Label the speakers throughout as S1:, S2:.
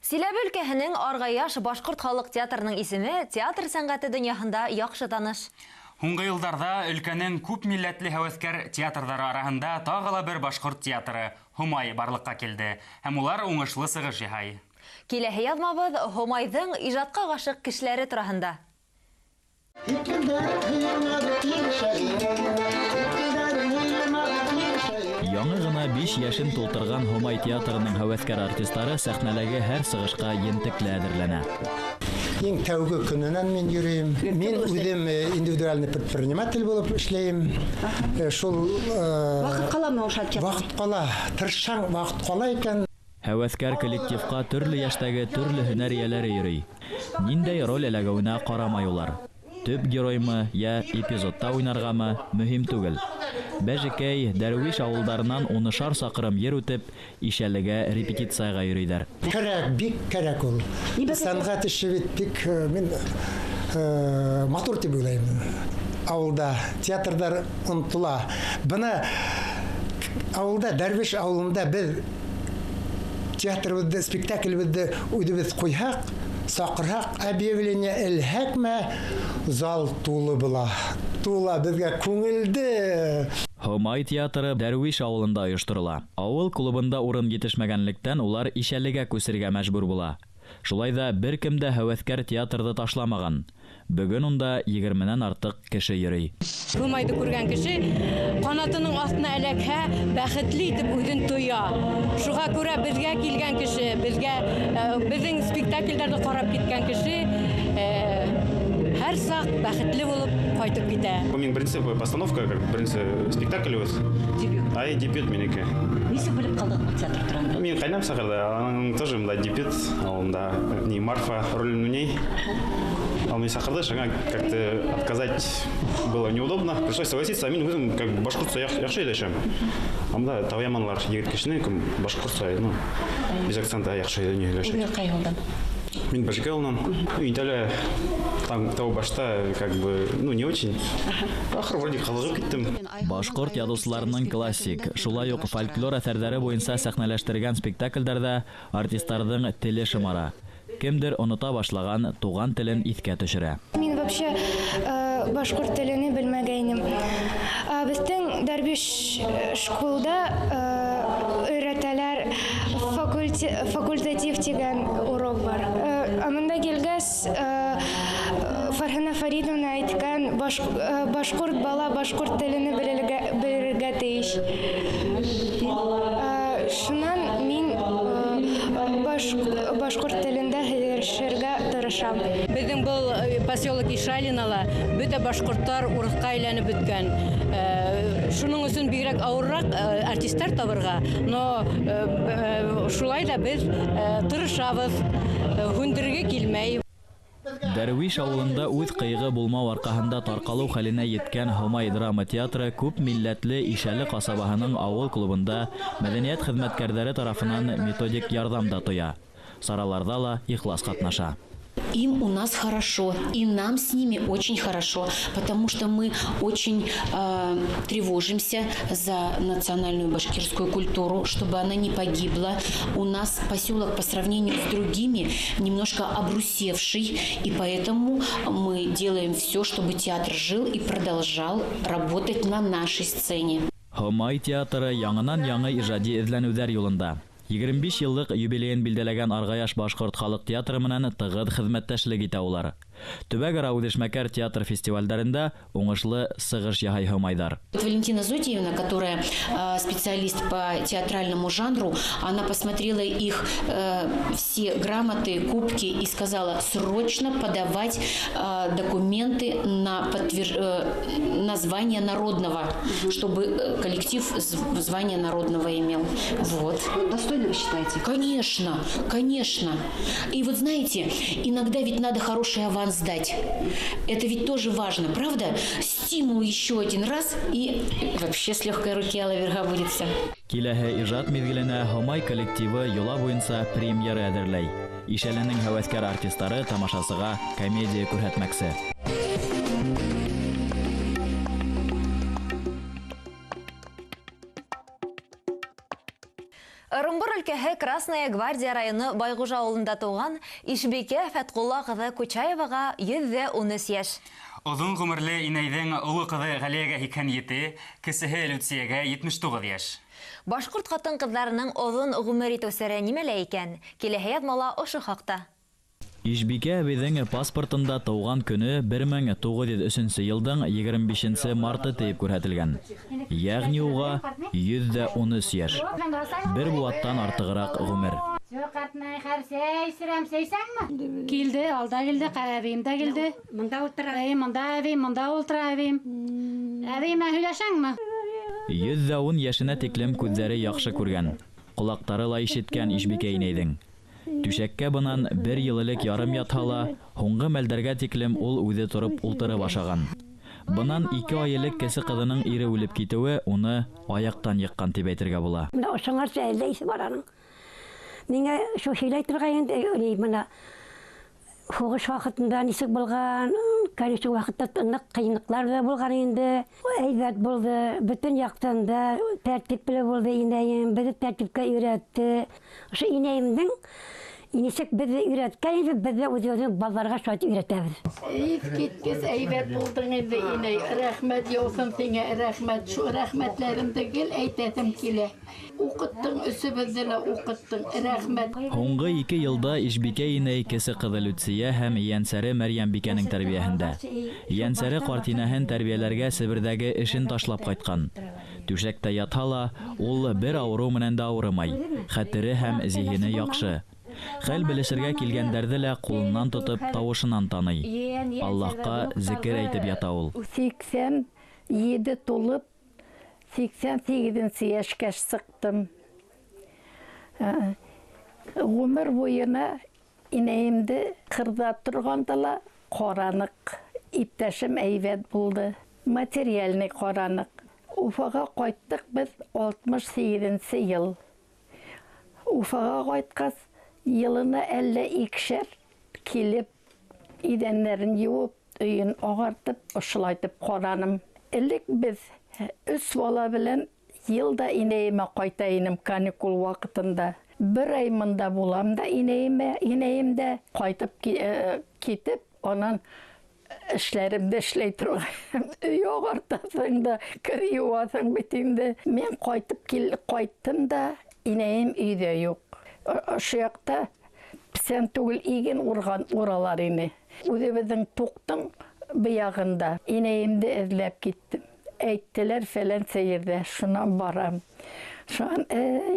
S1: Силәбе өлкәһенең Аргаяш башкорт халык театрының исеме театр сәнгате дөньяһында яхшы таныш.
S2: Һуңгы елдарда өлкәнең күп милләтле һәвәскәр театрҙары араһында тагыла бер башҡорт театры Һомай барлыҡҡа килде. Һәм улар уңышлы сығыш яһай.
S1: Киләһе яҙмабыҙ Һомайҙың ижадҡа ғашиҡ кешеләре тураһында.
S3: Яңы гына 5 яшен тултырған Һомай театрының һәвәскәр артистлары сәхнәләге һәр сығышҡа ентекле әҙерләнә.
S4: Ең тәүге көнөнән мин йөрөйм. Мин үҙем индивидуальный предприниматель булып эшләйем. Шул
S5: вакыт каламы ошо театрда?
S4: Вакыт кала, тырышсаң вакыт кала икән.
S3: Һәвәскәр коллективка төрлө яшьтәге төрлө һөнәр ияләре йөрөй. Ниндәй роль эләгеүенә карамай улар. Төп героймы, я эпизодта уйнаргамы, мөһим түгел. Бәжекәй, Дәрвиш авылдарынан 10 сакрым ер үтеп, Ишәлегә репетицияга йөрөйҙәр.
S4: Кәрәк, бик кәрәк ул. Сәнгать эше бит бик мин матур дип уйлайм. Авылда театрдар онтыла. Бына авылда, Дәрвиш авылында бер театрыбызды, спектакльбызды үҙебеҙ ҡуйһаҡ, саҡырһаҡ, объявление элһәкме, зал тулы була. Тула беҙгә күңелде.
S3: Һомай театры Дәрвиш авылында оештырыла. Ауыл клубында урын етешмәгәнлектән улар Ишәлегә күсергә мәжбүр була. Шулай да бер кем дә һәвәскәр театрды ташламаган. Бөгөн унда 20-нән артык кеше йөрөй.
S5: Һомайды күргән кеше канатының астына эләкһә, бәхетле итеп үҙен тоя. Шуға күрә безгә килгән кеше, безнең спектакльдәрҙе ҡарап киткән кеше һәр саҡ бәхетле булып ҡайтып китә.
S6: Минең беренсе постановка, беренсе спектакль өс. Дебют. Ай, дебют минеке.
S5: Нисек белеп ҡалдыҡ театр тураһында?
S6: Мин ҡайнам саҡырҙы, аның тоже дебют, алында не Марфа ролен уйнай. Он меня сахарда, как-то отказать было неудобно. Пришлось согласиться, а мин өзім как башкұртса яқшы едешем. Амда таваяманлар егет кешіне, башкұртса, без акцента яқшы едешем.
S5: Мин қай ауылдан?
S6: Мин Бәжекәй ауылынан. Итәлә того башта как бы, не очень. Ахыр вроде ҡалығып киттем.
S3: Башҡорт языусыларының классик, шулай уҡ фольклор әҫәрҙәре буйынса сәхнәләштергән спектаклдәрҙә артисттарҙың теле шымара. Кемдер онота башлаган туган телен иҫкә төшөрә.
S7: Мин вообще башҡорт телене белмәгәйнем. Бездең Дәрвиш школда өйрәтәләр, факультатив дигән урок бар. Монда килгәс, Фархана Фаридовна әйткән, башҡорт бала башҡорт телене белергә тейеш. Шунан мин башҡорт телендә һөйләшергә тырышам.
S5: Безнең был поселок Ишалинала бөтә башҡорттар урыҫҡа әйләнеп бөткән. Шуның өсөн бигерәк ауырыраҡ артисттар табырға, но шулай да без тырышабыҙ, һүндерергә килмәй.
S3: Дәрвиш ауылында үҙ ҡыйығы булмау арҡаһында тарҡалыу хәленә еткән Һомай драма театры күп милләтле Ишәле ҡасабаһының ауыл клубында мәҙәниәт хеҙмәткәрҙәре тарафынан методик ярҙам да тоя. Сараларҙа ла ихлас ҡатнаша.
S8: Им у нас хорошо, и нам с ними очень хорошо, потому что мы очень тревожимся за национальную башкирскую культуру, чтобы она не погибла. У нас поселок по сравнению с другими немножко обрусевший, и поэтому мы делаем все, чтобы театр жил и продолжал работать на нашей сцене.
S3: Һомай театры яңынан-яңы ижади эҙләнеүҙәр юлында. 25 йыллыҡ юбилейын билдәләгән Аргаяш башҡорт халыҡ театры менән тығыҙ хеҙмәттәшлек итә улар. Төбәк-ара үҙешмәкәр театр фестивалдәрендә уңышлы сығыш яһай Һомайҙар.
S8: Валентина Зотьевна, которая специалист по театральному жанру, она посмотрела их все грамоты, кубки и сказала срочно подавать документы на звание народного, чтобы коллектив звание народного имел. Вот.
S5: Достойно вы считаете?
S8: Конечно, конечно. И вот знаете, иногда ведь надо хороший аванс сдать. Это ведь тоже важно, правда? Стимул еще один раз, и вообще с легкой руки Алаверга будет все.
S3: Киләһе ижад миҙгеленә Һомай коллективы йола буйынса премьера әҙерләй. Ишәленең һәвәскәр артисттары тамашасыға комедия күрһәтмәксе.
S1: Ырымбур өлкәһе Красная Гвардия районы Байгужа авылында туган Ишбикә Фәтқулла кызы Кучаевага 113 яшь.
S2: Озын ғүмірлі инәйдің ұлы қызы Ғалияға 87, кісіхі Люциягә 79 яш.
S1: Башкорт хатын-кызларының озын ғүмер итүсәре нимәлә икән? Киләһе язмала ошо хакта.
S3: Ишбикә әбейҙең паспортында тыуған көне 1903 елдың 25 марты тиеп күрһәтелгән. Ягъни уға 113 яш. Бер буаттан артығыраҡ ғүмер.
S5: Килде, алда килде, әбейем дә килде. Монда ултыра, монда әбейем, монда ултыра әбейем. Әбейем һөйләшәңме?
S3: 110 яшенә тиклем күҙҙәре яҡшы күргән. Ҡолаҡтары ла ишеткән Ишбикә инәйҙең. Түшәккә бынан 1 йыл элек ярым ятһа ла, һуңғы мәлдәргә тиклем ул үҙе тороп ултырып ашаған. Бынан 2 ай элек кесе ҡыҙының ире үлеп китеүе уны аяҡтан йыҡҡан тип әйтергә була.
S9: Мына ошоңар сәйле исе бар аның. Миңә шу һөйләй торган инде, мына һуғыш ваҡытында нисек булған, конечно, ваҡытта ныҡ ҡыйынлыҡлар да булған инде. Әйбәт булды, бөтөн яҡтан да тәртипле булды инәйем, беҙҙе тәртипкә өйрәтте. Ошо инәйемдең нисек беҙҙе өйрәткән инде, беҙ ҙә үҙебеҙҙең балаларға шулай өйрәтәбеҙ.
S5: Киткес әйбәт булдың инде, инәй. Рәхмәт яусын сиңә, рәхмәт. Шу рәхмәтләремде гел әйтәсем килә. Уҡыттың, өсөбөҙҙө лә уҡыттың. Рәхмәт.
S3: Һуңғы 2 йылда Ишбикә инәй кесе ҡыҙы Люция һәм ейәнсәре Мәрйәмбикәнең тәрбиәһендә. Ейәнсәре ҡартинәһен тәрбиәләргә Себерҙәге эшен ташлап ҡайтҡан. Түшәктә ятһа ла, ул бер ауырыу менән дә ауырымай. Хәтере һәм зиһене яҡшы. Хәл белешергә килгәндәрҙе лә ҡулынан тотоп, тауышынан таный. Аллаһҡа зикер әйтеп ята ул.
S5: 87 тулып, 88 йәшкә сыҡтым. Ғүмер буйына инәйемде ҡырҙа торғанда ла ҡараныҡ. Иптәшем әйбәт булды. Материальный ҡараныҡ. Уфаға ҡайттыҡ беҙ 68 йыл. Уфаға ҡайтҡас, йылына әллә 2 килеп, идәннәрен юып, өйөн ағартып, ошолайтып ҡараным. Элек беҙ 3 бала белән йылда инәйемә ҡайта инем каникул ваҡытында. 1 ай мында булам да инәйем дә ҡайтып китеп, онан эшләремде эшләй торғайным. Өй ағартасың да, кер юасың бит инде. Мен ҡайттым да, инәйем өйҙә юҡ. Ошо яҡта песән түгел иген уралар ине. Үҙебеҙҙең туҡтың быяғында инәйемде эҙләп киттем. Әйттеләр фәлән сәйерҙә, шунан барам. Шунан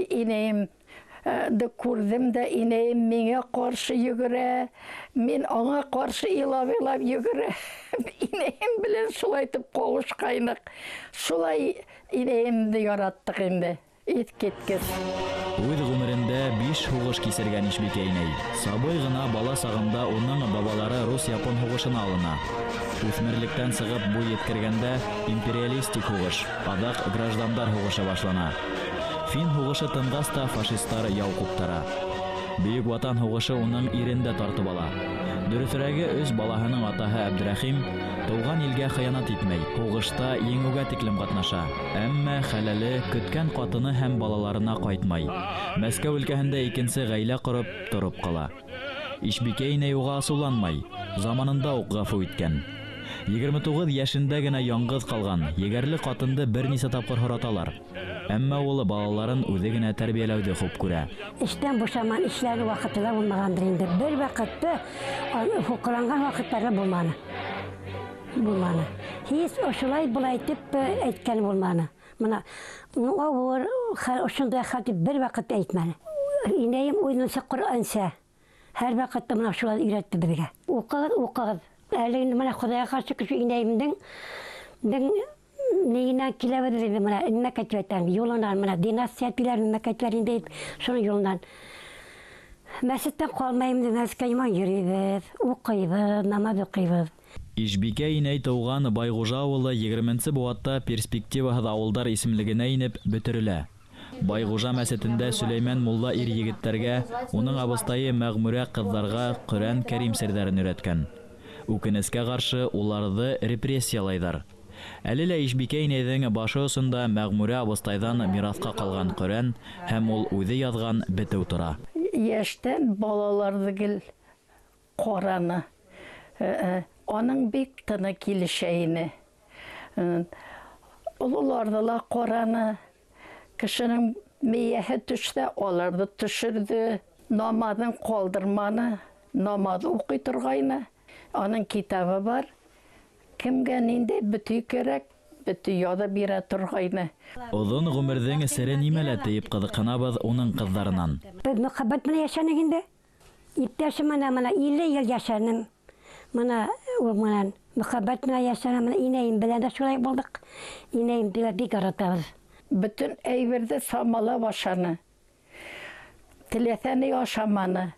S5: инәйемде күрҙем дә, инәйем миңә ҡаршы йүгерә, мин аңа ҡаршы илап йүгерә. Инәйем белән шулайтып ҡауышҡайныҡ. Шулай инәйемде яраттыҡ инде. Ит кеткес.
S3: Үҙ ғүмерендә 5 һуғыш кисергән Ишбикә инәй. Сабый ғына бала сағында уның бабалары рус-япон һуғышына алына. Үҫмерлектән сығып буй еткергәндә империалистик һуғыш, аҙаҡ граждандар һуғышы башлана. Фин һуғышы тынғас та фашистар яу ҡуптара. Бөйөк Ватан һуғышы уның ирендә тартып ала. Дөрөҫөрәге, өс балаһының атаһы Әбдрәхим тыуған илгә хыянат итмәй, һуғышта еңеүгә тиклем ҡатнаша. Әммә хәләле көткән ҡатыны һәм балаларына ҡайтмай. Мәскәү өлкәһендә икенсе ғаилә ҡороп, тороп ҡала. Ишбикә инәй уға асыуланмай, заманында уҡ ғәфү иткән. 29 йәшендә генә яңғыҙ ҡалған, егәрле ҡатынды бер нисә тапҡыр һораталар. Әммә ул балаларын үҙе генә тәрбиәләүҙе хуп күрә.
S9: Эштән бушаман, эшләр ваҡытында булмағандыр инде. Бер ваҡытты һуҡланған ваҡыттарҙа булманы. Һис ошолай булай тип әйткән булманы. Мына ауыр, ошондай хәл бер ваҡыт әйтмәне. Инәйем үҙенсә Ҡөрьәнсә. Һәр ваҡытта мына шулай өйрәтте беҙгә. Уҡығыҙ. Әле мына Хоҙайға ҡаршы кеше инәйемдең нигенән киләбеҙ инде мына мәкәтвәттән юлынан, мына династиялар мәкәтвәр инде шуның юлынан. Мәсеттән ҡалмайым дип Мәскәүгә йөрөйбөҙ, уҡыйбыҙ, намаҙ уҡыйбыҙ.
S3: Ишбикә инәй тыуған Байгужа ауылы 20-нче быуатта перспективаһыҙ ауылдар исемлегенә инеп бөтөрөлә. Байгужа мәсетендә Сөләймән мулла ир-егеттәргә, уның абыстайы Мәғмүрә ҡыҙҙарға Ҡөрьән Кәрим серҙәрен өйрәткән. Үкенескә ҡаршы уларҙы репрессиялайҙар. Әле лә Ишбикә инәйҙең башы осонда Мәғмүрә абыстайҙан мираҫҡа ҡалған Ҡөрьән һәм ул үҙе яҙған бетеү тора.
S10: Йәштән балаларҙы гел ҡараны. Аның бик тыны килешә ине. Ололарҙы ла ҡараны. Кешенең мейәһе төшсә, аларҙы төшөрҙө. Намаҙын ҡалдырманы. Намаҙ уҡый торғайны. Аның китабы бар. Кемгә ниндәй бетеү кәрәк, бетеү яҙып бирә торғайны.
S3: Оҙон ғүмерҙең сере нимәлә тейеп ҡыҙыҡһынабыҙ уның ҡыҙҙарынан.
S9: Беҙ мөхәббәт менән йәшәнек инде. Иптәшем менән 50 йыл йәшәнем. Мына ул менән мөхәббәт менән йәшәнем. Инәйем белән дә шулай булдык. Инәйем бик аратабыҙ.
S10: Бөтөн әйберҙе самалап ашаны. Теләсәне ашаманы.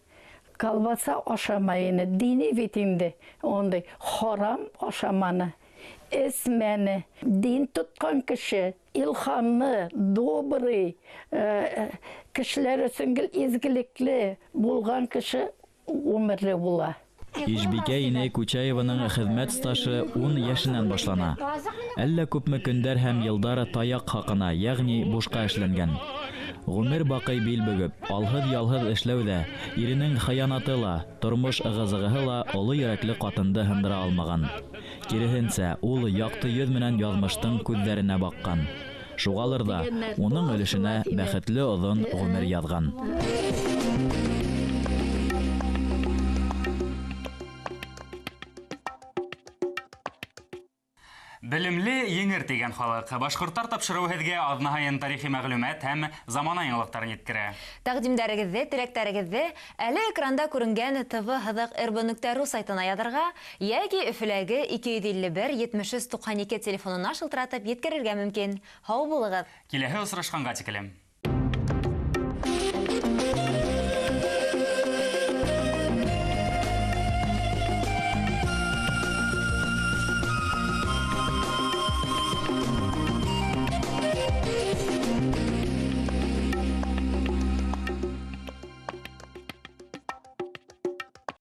S10: Колбаса ашамай ине. Дини бит инде. Ондай харам ашаманы. Эсмәне. Дин тотҡан кеше, илһамлы, добрый, кешеләр өсөн гел изгелекле булған кеше ғүмерле була.
S3: Ишбикә инәй Күчаеваның хеҙмәт стажы 10 йәшенән башлана. Әллә күпме көндәр һәм йылдар таяҡ хаҡына, йәғни бушҡа эшләнгән. Ғүмер баҡый бил бөгөп, алһыҙ-ялһыҙ эшләүҙә, иренең хыянаты ла, тормош ығызығыһы ла оло йөрәкле ҡатынды һындыра алмаған. Киреһенсә, ул яҡты йөҙ менән яҙмыштың күҙҙәренә баҡҡан. Шуғалыр да, уның өлөшөнә бәхетле оҙон ғүмер яҙған.
S2: Белемле еңер тигән халык. Башҡорттар тапшырыу һеҙгә аҙнаһайын тарихи мәғлүмәт һәм замана яңылыҡтарын еткерә.
S1: Тәҡдимдәрегеҙҙе, теләктәрегеҙҙе әле экранда күренгән tv.rb.ru сайтына яҙырға, йәки Өфөләге 251 73 92 телефонына шылтыратып еткерергә мөмкин. Һау булығыҙ.
S2: Киләһе осрашҡанға тиклем.